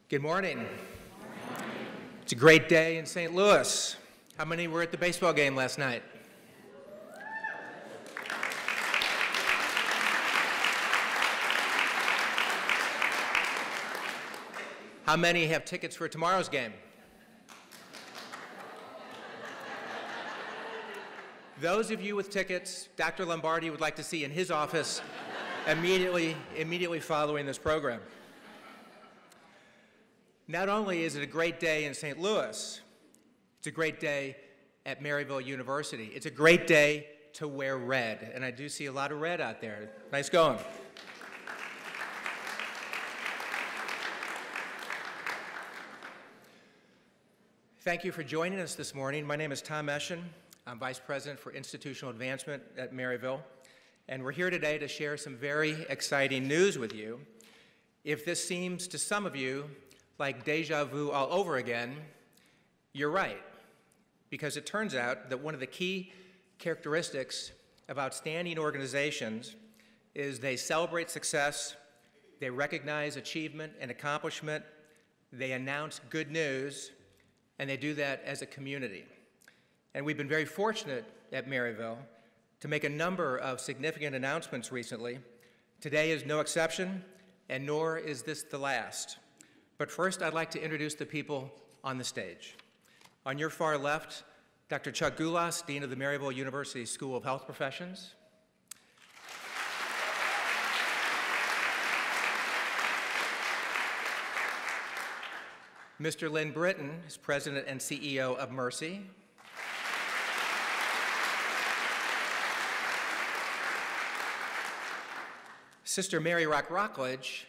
Good morning. It's a great day in St. Louis. How many were at the baseball game last night? How many have tickets for tomorrow's game? Those of you with tickets, Dr. Lombardi would like to see in his office immediately following this program. Not only is it a great day in St. Louis, it's a great day at Maryville University. It's a great day to wear red, and I do see a lot of red out there. Nice going. Thank you for joining us this morning. My name is Tom Eschen. I'm Vice President for Institutional Advancement at Maryville, and we're here today to share some very exciting news with you. If this seems to some of you like deja vu all over again, you're right, because it turns out that one of the key characteristics of outstanding organizations is they celebrate success, they recognize achievement and accomplishment, they announce good news, and they do that as a community. And we've been very fortunate at Maryville to make a number of significant announcements recently. Today is no exception, and nor is this the last. But first, I'd like to introduce the people on the stage. On your far left, Dr. Chuck Gulas, Dean of the Maryville University School of Health Professions. Mr. Lynn Britton is President and CEO of Mercy. Sister Mary Rockledge,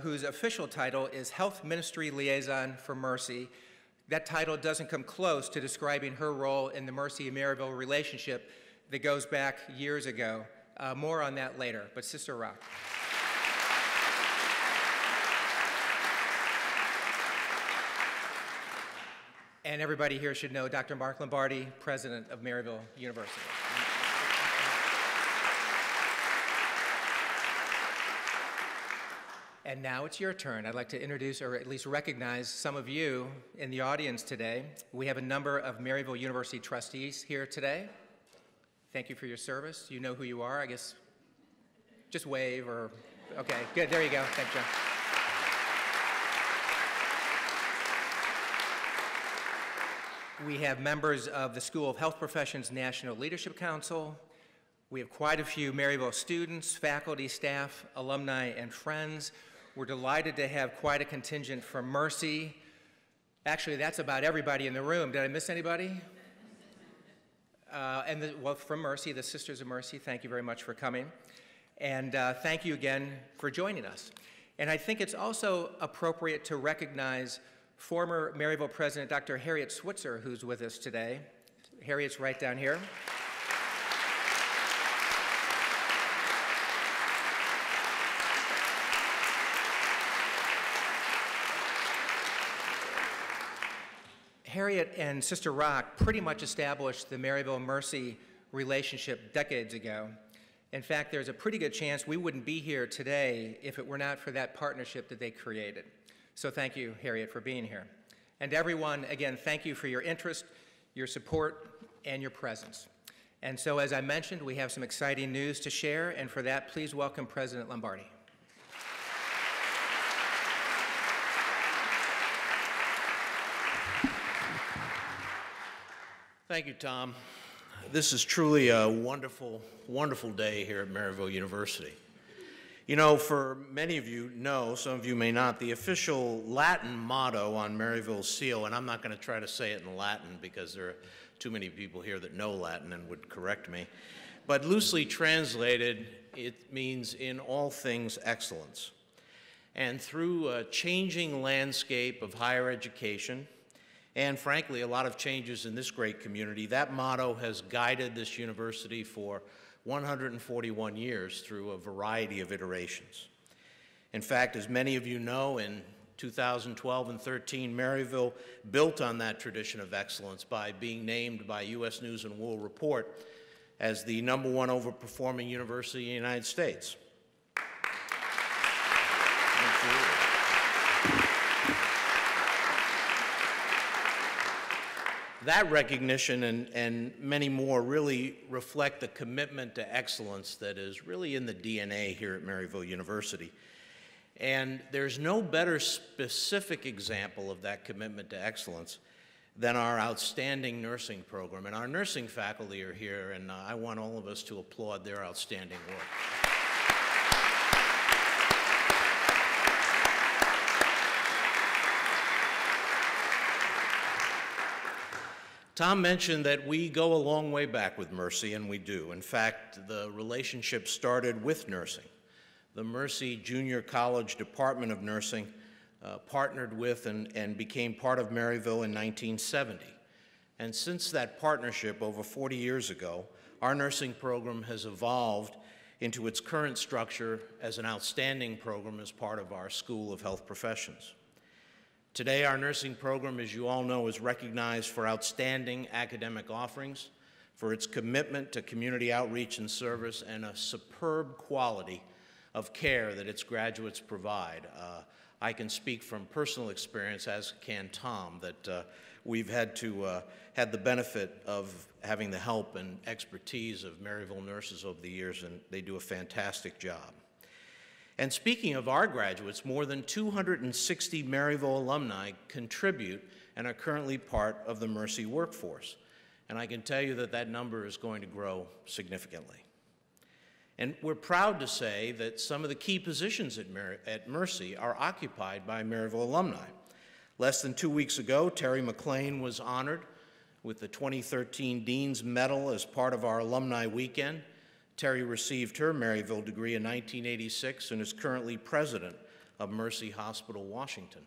whose official title is Health Ministry Liaison for Mercy. That title doesn't come close to describing her role in the Mercy and Maryville relationship that goes back years ago. More on that later, but Sister Rock. And everybody here should know Dr. Mark Lombardi, President of Maryville University. And now it's your turn. I'd like to introduce, or at least recognize, some of you in the audience today. We have a number of Maryville University trustees here today. Thank you for your service. You know who you are, I guess. Just wave or, okay, good, there you go. Thanks, John. We have members of the School of Health Professions National Leadership Council. We have quite a few Maryville students, faculty, staff, alumni, and friends. We're delighted to have quite a contingent from Mercy. Actually, that's about everybody in the room. Did I miss anybody? Well, from Mercy, the Sisters of Mercy, thank you very much for coming. And thank you again for joining us. And I think it's also appropriate to recognize former Maryville President Dr. Harriet Switzer, who's with us today. Harriet's right down here. Harriet and Sister Rock pretty much established the Maryville-Mercy relationship decades ago. In fact, there's a pretty good chance we wouldn't be here today if it were not for that partnership that they created. So thank you, Harriet, for being here. And everyone, again, thank you for your interest, your support, and your presence. And so, as I mentioned, we have some exciting news to share, and for that, please welcome President Lombardi. Thank you, Tom. This is truly a wonderful, wonderful day here at Maryville University. You know, for many of you know, some of you may not, the official Latin motto on Maryville's seal, and I'm not going to try to say it in Latin because there are too many people here that know Latin and would correct me, but loosely translated, it means in all things excellence. And through a changing landscape of higher education, and frankly, a lot of changes in this great community, that motto has guided this university for 141 years through a variety of iterations. In fact, as many of you know, in 2012 and 13, Maryville built on that tradition of excellence by being named by U.S. News and World Report as the #1 overperforming university in the United States. That recognition and many more really reflect the commitment to excellence that is really in the DNA here at Maryville University. And there's no better specific example of that commitment to excellence than our outstanding nursing program. And our nursing faculty are here, and I want all of us to applaud their outstanding work. Tom mentioned that we go a long way back with Mercy, and we do. In fact, the relationship started with nursing. The Mercy Junior College Department of Nursing partnered with and became part of Maryville in 1970. And since that partnership over 40 years ago, our nursing program has evolved into its current structure as an outstanding program as part of our School of Health Professions. Today, our nursing program, as you all know, is recognized for outstanding academic offerings, for its commitment to community outreach and service, and a superb quality of care that its graduates provide. I can speak from personal experience, as can Tom, that we've had the benefit of having the help and expertise of Maryville nurses over the years, and they do a fantastic job. And speaking of our graduates, more than 260 Maryville alumni contribute and are currently part of the Mercy workforce. And I can tell you that that number is going to grow significantly. And we're proud to say that some of the key positions at Mercy are occupied by Maryville alumni. Less than 2 weeks ago, Terry McLean was honored with the 2013 Dean's Medal as part of our alumni weekend. Terry received her Maryville degree in 1986 and is currently president of Mercy Hospital, Washington.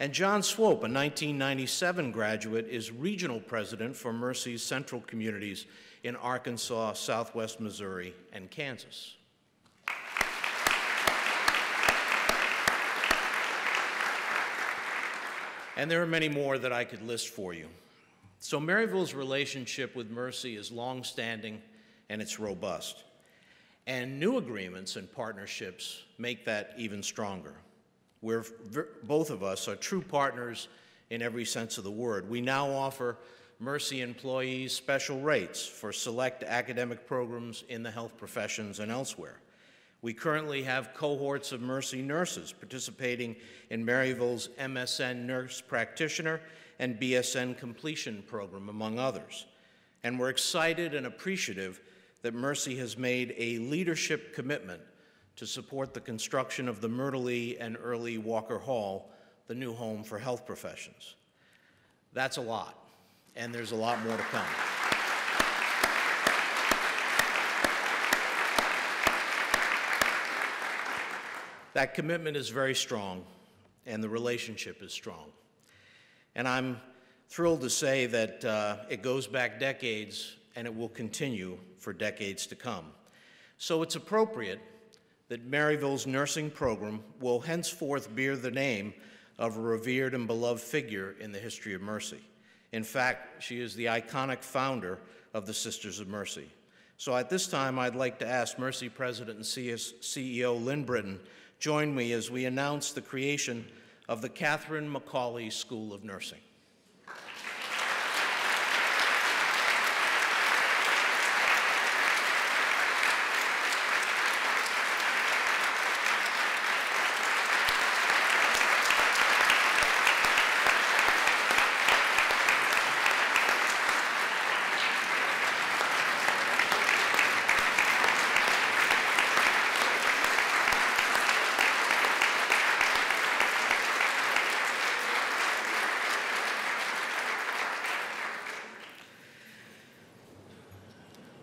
And John Swope, a 1997 graduate, is regional president for Mercy's central communities in Arkansas, Southwest Missouri, and Kansas. And there are many more that I could list for you. So Maryville's relationship with Mercy is long-standing and it's robust. And new agreements and partnerships make that even stronger. Both of us are true partners in every sense of the word. We now offer Mercy employees special rates for select academic programs in the health professions and elsewhere. We currently have cohorts of Mercy nurses participating in Maryville's MSN Nurse Practitioner and BSN Completion program, among others. And we're excited and appreciative that Mercy has made a leadership commitment to support the construction of the Myrtle Lee and Early Walker Hall, the new home for health professions. That's a lot, and there's a lot more to come. That commitment is very strong, and the relationship is strong. And I'm thrilled to say that it goes back decades, and it will continue for decades to come. So it's appropriate that Maryville's nursing program will henceforth bear the name of a revered and beloved figure in the history of Mercy. In fact, she is the iconic founder of the Sisters of Mercy. So at this time, I'd like to ask Mercy President and CEO Lynn Britton join me as we announce the creation of the Catherine McAuley School of Nursing.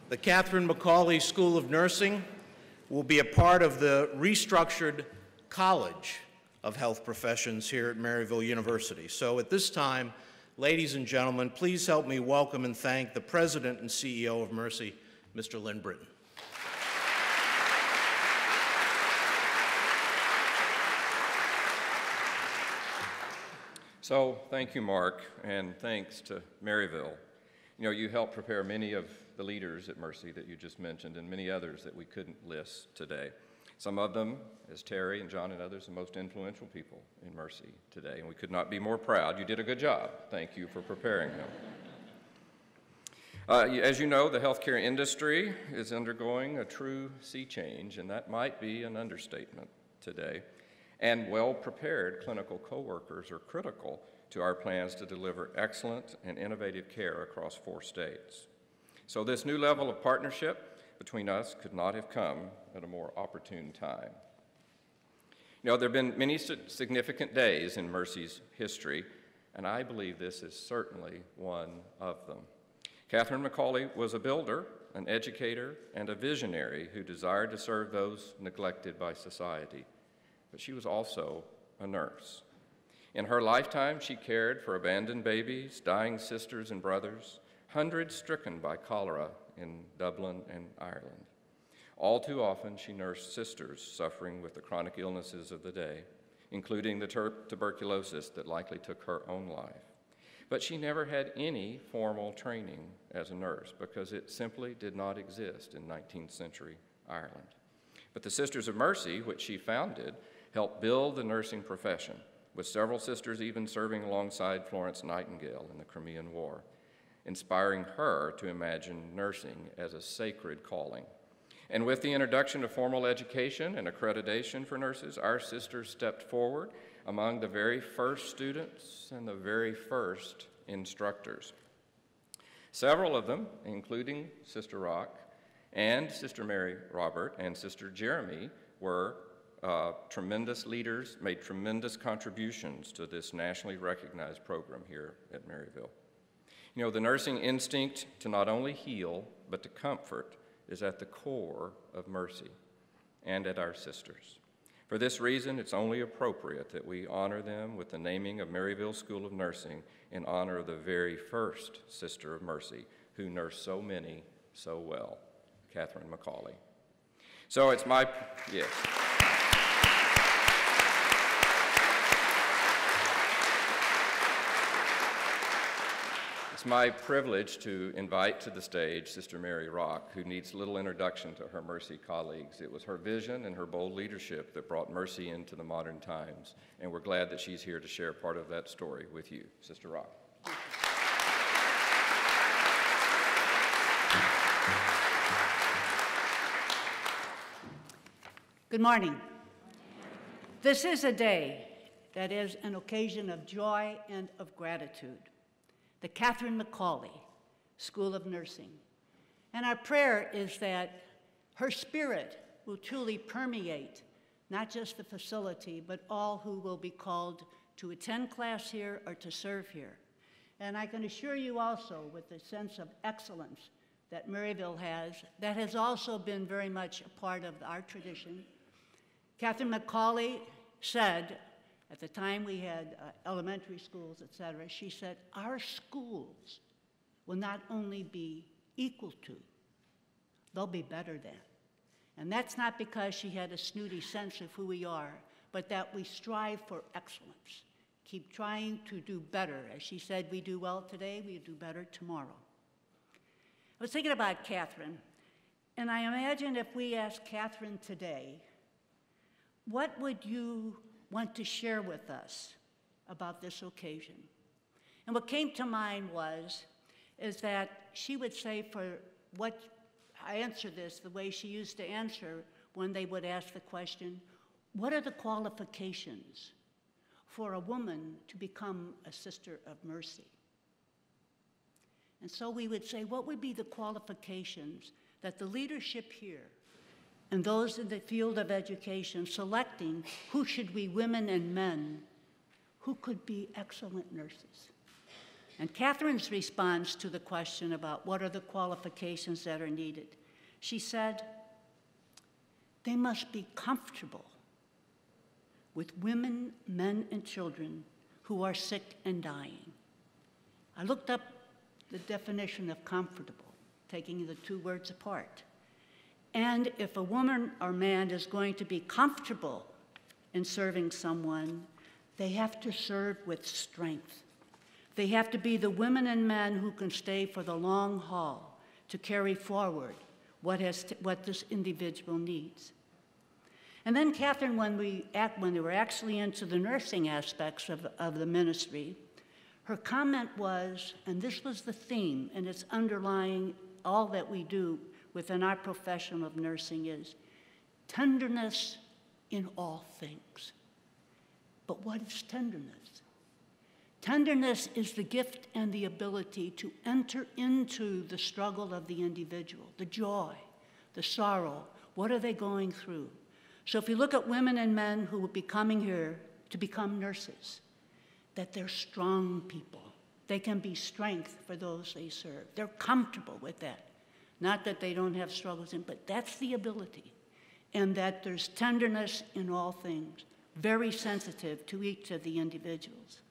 The Catherine McAuley School of Nursing will be a part of the restructured College of Health Professions here at Maryville University. So at this time, ladies and gentlemen, please help me welcome and thank the President and CEO of Mercy, Mr. Lynn Britton. So thank you, Mark, and thanks to Maryville. You know, you helped prepare many of the leaders at Mercy that you just mentioned and many others that we couldn't list today. Some of them, as Terry and John and others, the most influential people in Mercy today, and we could not be more proud. You did a good job. Thank you for preparing them. As you know, the healthcare industry is undergoing a true sea change, and that might be an understatement today. And well-prepared clinical coworkers are critical to our plans to deliver excellent and innovative care across 4 states. So this new level of partnership between us could not have come at a more opportune time. You know, there have been many significant days in Mercy's history, and I believe this is certainly one of them. Catherine McAuley was a builder, an educator, and a visionary who desired to serve those neglected by society. But she was also a nurse. In her lifetime, she cared for abandoned babies, dying sisters and brothers, hundreds stricken by cholera in Dublin and Ireland. All too often, she nursed sisters suffering with the chronic illnesses of the day, including the tuberculosis that likely took her own life. But she never had any formal training as a nurse because it simply did not exist in 19th century Ireland. But the Sisters of Mercy, which she founded, helped build the nursing profession, with several sisters even serving alongside Florence Nightingale in the Crimean War, inspiring her to imagine nursing as a sacred calling. And with the introduction of formal education and accreditation for nurses, our sisters stepped forward among the very first students and the very first instructors. Several of them, including Sister Rock and Sister Mary Robert and Sister Jeremy, were tremendous leaders, made tremendous contributions to this nationally recognized program here at Maryville. You know, the nursing instinct to not only heal, but to comfort is at the core of Mercy and at our sisters. For this reason, it's only appropriate that we honor them with the naming of Maryville School of Nursing in honor of the very first Sister of Mercy who nursed so many so well, Catherine McAuley. So it's my, yes. It's my privilege to invite to the stage Sister Mary Rock, who needs little introduction to her Mercy colleagues. It was her vision and her bold leadership that brought Mercy into the modern times, and we're glad that she's here to share part of that story with you. Sister Rock. Good morning. This is a day that is an occasion of joy and of gratitude. The Catherine McAuley School of Nursing. And our prayer is that her spirit will truly permeate not just the facility, but all who will be called to attend class here or to serve here. And I can assure you also, with the sense of excellence that Maryville has, that has also been very much a part of our tradition. Catherine McAuley said, at the time we had elementary schools, et cetera, she said, our schools will not only be equal to, they'll be better than. And that's not because she had a snooty sense of who we are, but that we strive for excellence. Keep trying to do better. As she said, we do well today, we do better tomorrow. I was thinking about Catherine, and I imagine if we asked Catherine today, what would you want to share with us about this occasion? And what came to mind is that she would say, for what I answer this the way she used to answer when they would ask the question, what are the qualifications for a woman to become a Sister of Mercy? And so we would say, what would be the qualifications that the leadership here and those in the field of education selecting who should be women and men who could be excellent nurses? And Catherine's response to the question about what are the qualifications that are needed, she said, they must be comfortable with women, men, and children who are sick and dying. I looked up the definition of comfortable, taking the two words apart. And if a woman or man is going to be comfortable in serving someone, they have to serve with strength. They have to be the women and men who can stay for the long haul to carry forward what this individual needs. And then Catherine, when they were actually into the nursing aspects of the ministry, her comment was, and this was the theme, and it's underlying all that we do within our profession of nursing, is tenderness in all things. But what is tenderness? Tenderness is the gift and the ability to enter into the struggle of the individual, the joy, the sorrow. What are they going through? So if you look at women and men who will be coming here to become nurses, that they're strong people. They can be strength for those they serve. They're comfortable with that. Not that they don't have struggles, but that's the ability. And that there's tenderness in all things, very sensitive to each of the individuals.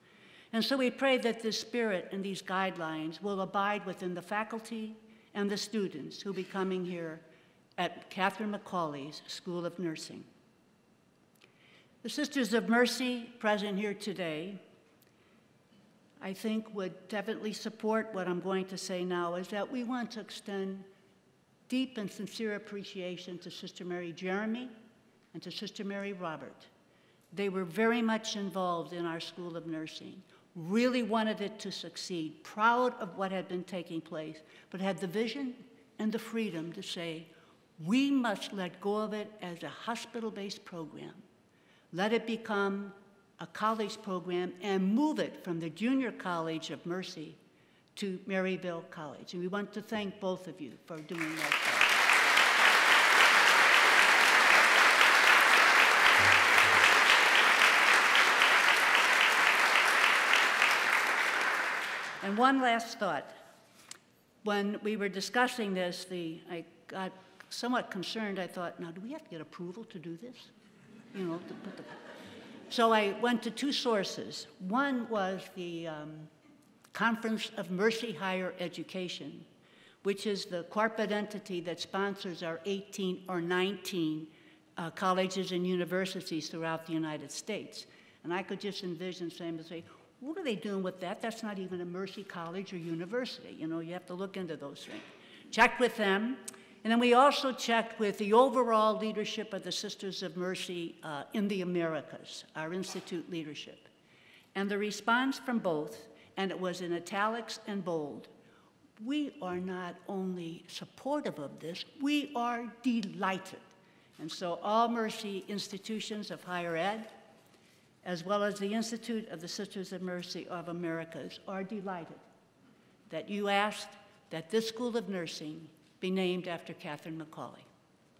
And so we pray that this spirit and these guidelines will abide within the faculty and the students who will be coming here at Catherine McAuley's School of Nursing. The Sisters of Mercy present here today, I think would definitely support what I'm going to say now, is that we want to extend deep and sincere appreciation to Sister Mary Jeremy and to Sister Mary Robert. They were very much involved in our School of Nursing, really wanted it to succeed, proud of what had been taking place, but had the vision and the freedom to say, we must let go of it as a hospital-based program. Let it become a college program and move it from the Junior College of Mercy to Maryville College. And we want to thank both of you for doing that. And one last thought. When we were discussing this, I got somewhat concerned. I thought, now, do we have to get approval to do this? You know, to put the... So I went to two sources. One was the Conference of Mercy Higher Education, which is the corporate entity that sponsors our 18 or 19 colleges and universities throughout the United States. And I could just envision saying, what are they doing with that? That's not even a Mercy college or university. You know, you have to look into those things. Checked with them. And then we also checked with the overall leadership of the Sisters of Mercy in the Americas, our institute leadership. And the response from both, and it was in italics and bold, we are not only supportive of this, we are delighted. And so all Mercy institutions of higher ed, as well as the Institute of the Sisters of Mercy of Americas, are delighted that you asked that this School of Nursing be named after Catherine McAuley.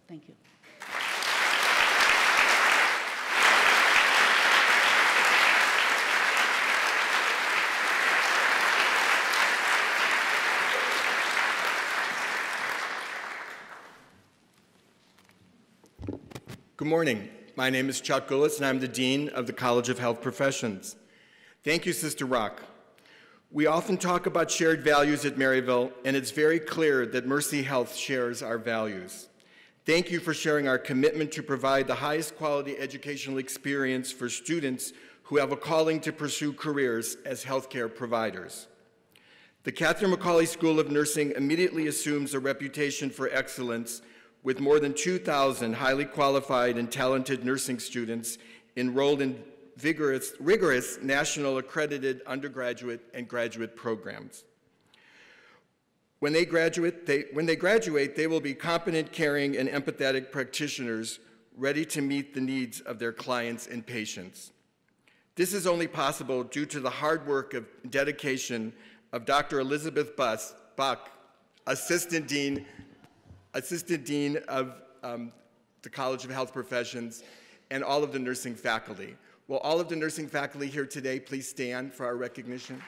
Thank you. Good morning. My name is Chuck Gullis, and I'm the Dean of the College of Health Professions. Thank you, Sister Rock. We often talk about shared values at Maryville, and it's very clear that Mercy Health shares our values. Thank you for sharing our commitment to provide the highest quality educational experience for students who have a calling to pursue careers as healthcare providers. The Catherine McAuley School of Nursing immediately assumes a reputation for excellence with more than 2,000 highly qualified and talented nursing students enrolled in rigorous national accredited undergraduate and graduate programs. When they graduate, they will be competent, caring, and empathetic practitioners ready to meet the needs of their clients and patients. This is only possible due to the hard work and dedication of Dr. Elizabeth Buck, Assistant Dean of the College of Health Professions, and all of the nursing faculty. Will all of the nursing faculty here today please stand for our recognition?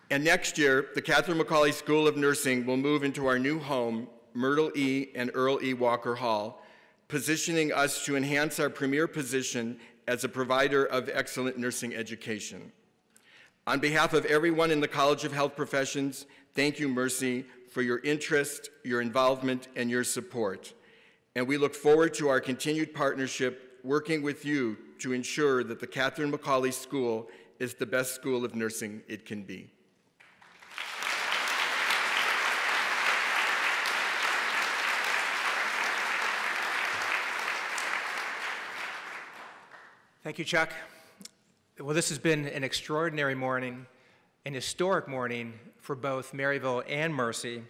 And next year, the Catherine McAuley School of Nursing will move into our new home, Myrtle E. and Earl E. Walker Hall, positioning us to enhance our premier position as a provider of excellent nursing education. On behalf of everyone in the College of Health Professions, thank you, Mercy, for your interest, your involvement, and your support. And we look forward to our continued partnership working with you to ensure that the Catherine McAuley School is the best school of nursing it can be. Thank you, Chuck. Well, this has been an extraordinary morning, an historic morning for both Maryville and Mercy.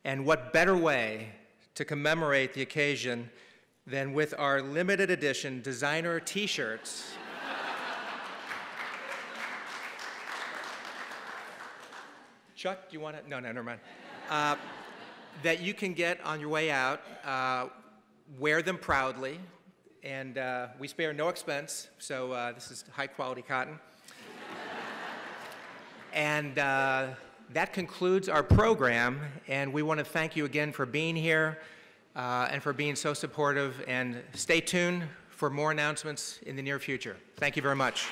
And what better way to commemorate the occasion than with our limited edition designer t-shirts. Chuck, do you want to? No, never mind. That you can get on your way out, wear them proudly, and we spare no expense, so this is high-quality cotton. And that concludes our program, and we want to thank you again for being here and for being so supportive, and stay tuned for more announcements in the near future. Thank you very much.